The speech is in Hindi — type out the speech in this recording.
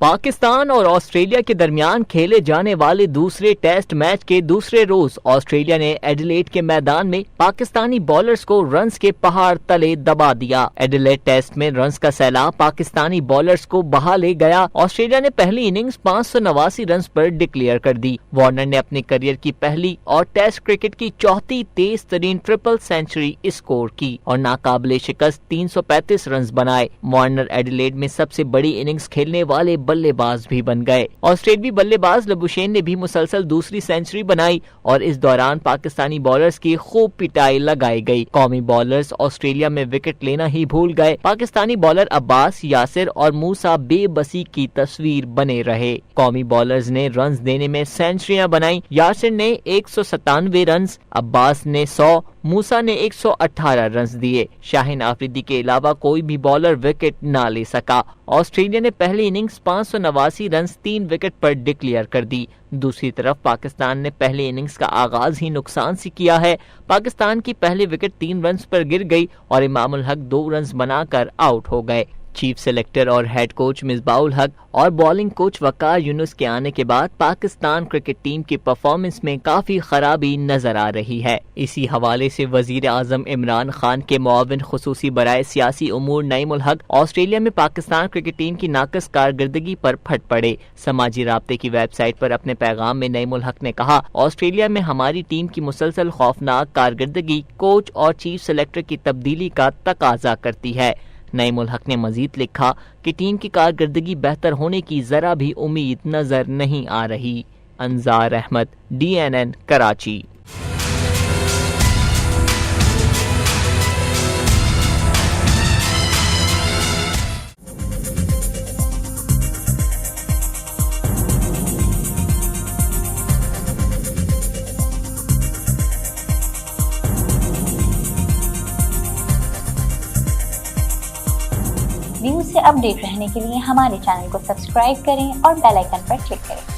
पाकिस्तान और ऑस्ट्रेलिया के दरमियान खेले जाने वाले दूसरे टेस्ट मैच के दूसरे रोज ऑस्ट्रेलिया ने एडिलेड के मैदान में पाकिस्तानी बॉलर्स को रन्स के पहाड़ तले दबा दिया। एडिलेड टेस्ट में रन्स का सैलाब पाकिस्तानी बॉलर्स को बहा ले गया। ऑस्ट्रेलिया ने पहली इनिंग्स 589 रन्स पर डिक्लेयर कर दी। वार्नर ने अपने करियर की पहली और टेस्ट क्रिकेट की चौथी तेज तरीन ट्रिपल सेंचुरी स्कोर की और नाकाबिले शिकस्त 335 रन्स बनाए। वार्नर एडिलेड में सबसे बड़ी इनिंग्स खेलने वाले बल्लेबाज भी बन गए। ऑस्ट्रेलियाई बल्लेबाज लबुशेन ने भी मुसलसल दूसरी सेंचुरी बनाई और इस दौरान पाकिस्तानी बॉलर्स की खूब पिटाई लगाई गई। कौमी बॉलर्स ऑस्ट्रेलिया में विकेट लेना ही भूल गए। पाकिस्तानी बॉलर अब्बास, यासिर और मूसा बेबसी की तस्वीर बने रहे। कौमी बॉलर्स ने रन्स देने में सेंचुरियां बनाई। यासिर ने 197 रन्स, अब्बास ने 100, मूसा ने 118 रन्स दिए। शाहीन आफरीदी के अलावा कोई भी बॉलर विकेट न ले सका। ऑस्ट्रेलिया ने पहली इनिंग्स 589 रन्स 3 विकेट पर डिक्लेयर कर दी। दूसरी तरफ पाकिस्तान ने पहली इनिंग्स का आगाज ही नुकसान से किया है। पाकिस्तान की पहली विकेट 3 रन्स पर गिर गई और इमामुल हक 2 रन्स बनाकर आउट हो गए। चीफ सेलेक्टर और हेड कोच मिसबाउल हक और बॉलिंग कोच वकार यूनुस के आने के बाद पाकिस्तान क्रिकेट टीम की परफॉर्मेंस में काफी खराबी नजर आ रही है। इसी हवाले से वजीर आजम इमरान खान के मुआविन खुसूसी बराए सियासी उमूर नईमुल हक ऑस्ट्रेलिया में पाकिस्तान क्रिकेट टीम की नाकस कारकर्दगी पर फट पड़े। समाजी राब्ते की वेबसाइट पर अपने पैगाम में नईमुल हक ने कहा, ऑस्ट्रेलिया में हमारी टीम की मुसलसल खौफनाक कारकर्दगी कोच और चीफ सेलेक्टर की तब्दीली का तकाजा करती है। नईमुल हक ने मजीद लिखा कि टीम की कारकर्दगी बेहतर होने की जरा भी उम्मीद नजर नहीं आ रही। अंजार अहमद, DNN, कराची। न्यूज़ से अपडेट रहने के लिए हमारे चैनल को सब्सक्राइब करें और बेल आइकन पर क्लिक करें।